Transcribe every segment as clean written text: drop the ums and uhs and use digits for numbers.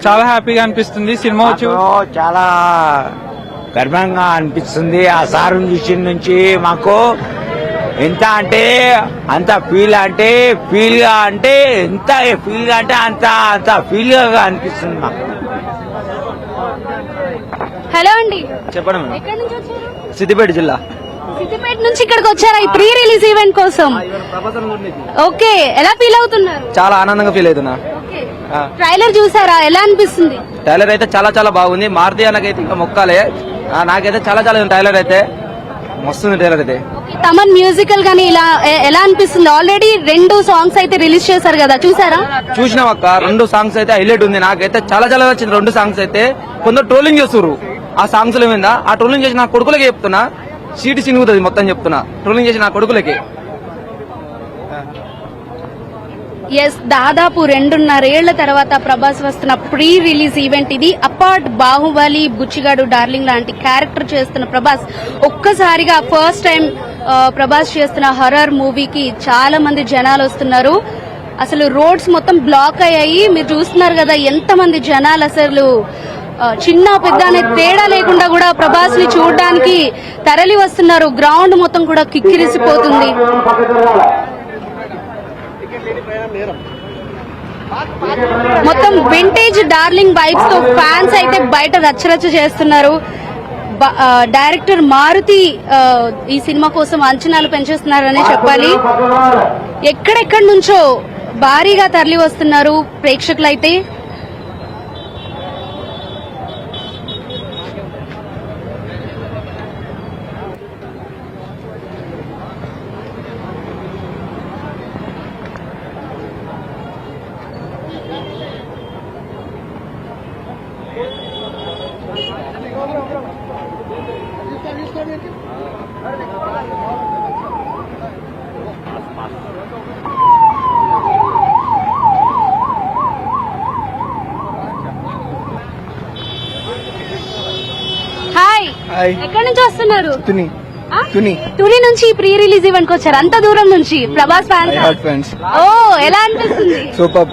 చాలా హ్యాపీగా అనిపిస్తుంది సినిమా వచ్చి. చాలా గర్వంగా అనిపిస్తుంది. ఆ సార్ చూసిన నుంచి మాకు ఎంత అంటే అంత ఫీల్ గా అంటే ఎంత ఫీల్ గా అంటే అంత ఫీల్ గా అనిపిస్తుంది మాకు. హలో అండి, చెప్పండి. ఎక్కడి నుంచి వచ్చారు? సిద్దిపేట జిల్లా. సిద్దిపేట నుంచి ఇక్కడికి వచ్చారా ఈ ప్రీ రిలీజ్ ఈవెంట్ కోసం? ఓకే, ఎలా ఫీల్ అవుతున్నారు? చాలా ఆనందంగా ఫీల్ అవుతున్నా. ట్రైలర్ చూసారా, ఎలా అనిపిస్తుంది? టైలర్ అయితే చాలా చాలా బాగుంది. మారుతి అన్నకైతే ఇంకా మొక్కాలే. నాకైతే చాలా చాలా టైలర్ అయితే మస్తుంది. టైలర్ అయితే తమన్ మ్యూజికల్ గానీ ఇలా ఎలా అనిపిస్తుంది? ఆల్రెడీ 2 సాంగ్స్ అయితే రిలీజ్ చేశారు కదా, చూసారా? చూసినాం అక్క. 2 సాంగ్స్ అయితే హైలైట్ ఉంది. నాకైతే చాలా చాలా వచ్చింది 2 సాంగ్స్ అయితే. కొందరు ట్రోలింగ్ చేస్తున్నారు ఆ సాంగ్స్ లో మీద. ఆ ట్రోలింగ్ చేసి నా కొడుకులకి చెప్తున్నా, సీటు సినుగుతుంది మొత్తం చెప్తున్నా. ట్రోలింగ్ చేసి నా కొడుకులకి. ఎస్, దాదాపు 2.5 ఏళ్ల తర్వాత ప్రభాస్ వస్తున్న ప్రీ రిలీజ్ ఈవెంట్ ఇది. అపార్ట్ బాహుబలి, బుచ్చిగాడు, డార్లింగ్ లాంటి క్యారెక్టర్ చేస్తున్న ప్రభాస్ ఒక్కసారిగా ఫస్ట్ టైం ప్రభాస్ చేస్తున్న హర్రర్ మూవీకి చాలా మంది జనాలు వస్తున్నారు. అసలు రోడ్స్ మొత్తం బ్లాక్ అయ్యాయి. మీరు చూస్తున్నారు కదా ఎంత మంది జనాలు. అసలు చిన్న పెద్ద అనే తేడా లేకుండా కూడా ప్రభాస్ ని చూడడానికి తరలి వస్తున్నారు. గ్రౌండ్ మొత్తం కూడా కిక్కిరిసిపోతుంది. మొత్తం వింటేజ్ డార్లింగ్ వైబ్స్ తో ఫ్యాన్స్ అయితే బయట రచ్చరచ్చ చేస్తున్నారు. డైరెక్టర్ మారుతి ఈ సినిమా కోసం అంచనాలు పెంచేస్తున్నారనే చెప్పాలి. ఎక్కడెక్కడి నుంచో భారీగా తరలి వస్తున్నారు ప్రేక్షకులైతే. హాయ్, ఎక్కడి నుంచి వస్తున్నారు? తుని నుంచి ప్రీ రిలీజ్ ఈవెంట్ కి వచ్చారు. అంత దూరం నుంచి ప్రభాస్ ఫ్యాన్స్. ఓ, ఎలా అనిపిస్తుంది? సూపర్.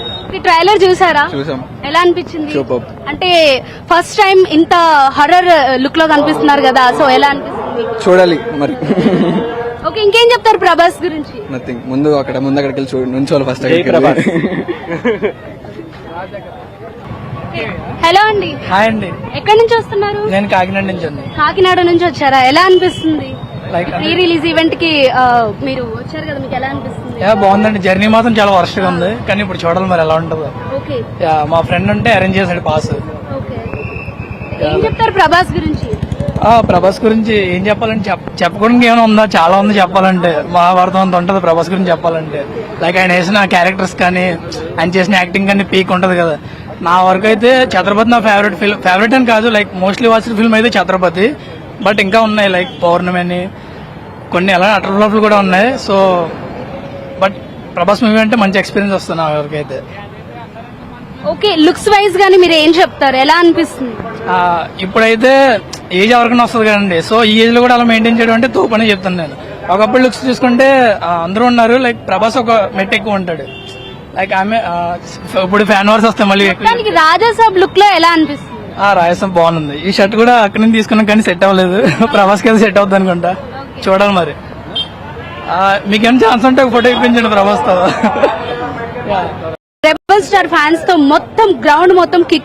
ట్రైలర్ చూసారా? చూసాం. ఎలా అనిపించింది? సూపర్. అంటే ఫస్ట్ టైం ఇంత హర్రర్ లుక్ లో కనిపిస్తున్నారు కదా, సో ఎలా అనిపిస్తుంది? చూడాలి మరి. ఓకే, ఇంకేం చెప్తారు ప్రభాస్ గురించి? నథింగ్. ముందు అక్కడికి వెళ్ళి నుంచోవాలి ఫస్ట్. హలో అండి. హాయ్ అండి, ఎక్కడి నుంచి వస్తున్నారు? నేను కాకినాడ నుంచి అండి. కాకినాడ నుంచి వచ్చారా? ఎలా అనిపిస్తుంది? లైక్ ప్రీ రిలీజ్ ఈవెంట్ కి మీరు వచ్చారు కదా, మీకు ఎలా అనిపిస్తుంది? బాగుందండి. జర్నీ మాత్రం చాలా వర్స్ట్ గా ఉంది, కానీ ఇప్పుడు చూడాలి మరి ఎలా ఉంటుందో. ఓకే, మా ఫ్రెండ్ ఉంటే అరేంజ్ చేశాడు పాస్. ఓకే, ఏం చెప్తారు ప్రభాస్ గురించి? ప్రభాస్ గురించి ఏం చెప్పాలంటే చెప్పుకోవడానికి ఏమైనా ఉందా? చాలా ఉంది చెప్పాలంటే. మహాభారతం అంత ఉంటది ప్రభాస్ గురించి చెప్పాలంటే. లైక్ ఆయన వేసిన క్యారెక్టర్స్ కానీ, ఆయన చేసిన యాక్టింగ్ కానీ పీక్ ఉంటది కదా. నా వరకు అయితే ఛత్రపతి నా ఫేవరెట్ అని కాదు, లైక్ మోస్ట్లీ వాచ్డ్ ఫిల్మ్ అయితే ఛత్రపతి. బట్ ఇంకా ఉన్నాయి లైక్ పౌర్ణమి అని, కొన్ని అలా అటర్ ఫ్లాప్లు కూడా ఉన్నాయి. సో బట్ ప్రభాస్ మూవీ అంటే మంచి ఎక్స్పీరియన్స్ వస్తుంది నా వరకు అయితే. ఓకే, లుక్స్ వైజ్ గానీ మీరు ఏం చెప్తారు? ఎలా అనిపిస్తుంది? ఇప్పుడైతే ఏజ్ ఎవరికైనా వస్తుంది కదండి, సో ఈ ఏజ్ లో కూడా అలా మెయింటైన్ చేయడం అంటే తోపని చెప్తాను నేను. ఒకప్పుడు లుక్స్ చూసుకుంటే అందరూ ఉన్నారు, లైక్ ప్రభాస్ ఒక మెట్ ఎక్కువ ఉంటాడు. లైక్ ఆమె ఇప్పుడు ఫ్యాన్ వార్స్ వస్తాయి మళ్ళీ. రాజాసాబ్ లుక్ లో ఎలా అనిపిస్తుంది? రాజస్థాన్ బాగుంది. ఈ షర్ట్ కూడా అక్కడి నుంచి తీసుకున్నాం కానీ సెట్ అవ్వలేదు. ప్రభాస్ కి సెట్ అవుతుంది అనుకుంటా, చూడాలి మరి. మీకేం ఛాన్స్ ఉంటే ఒక ఫోటో ఇప్పించండి ప్రభాస్ తో. రెబల్ స్టార్ ఫ్యాన్స్ తో మొత్తం గ్రౌండ్ మొత్తం కిక్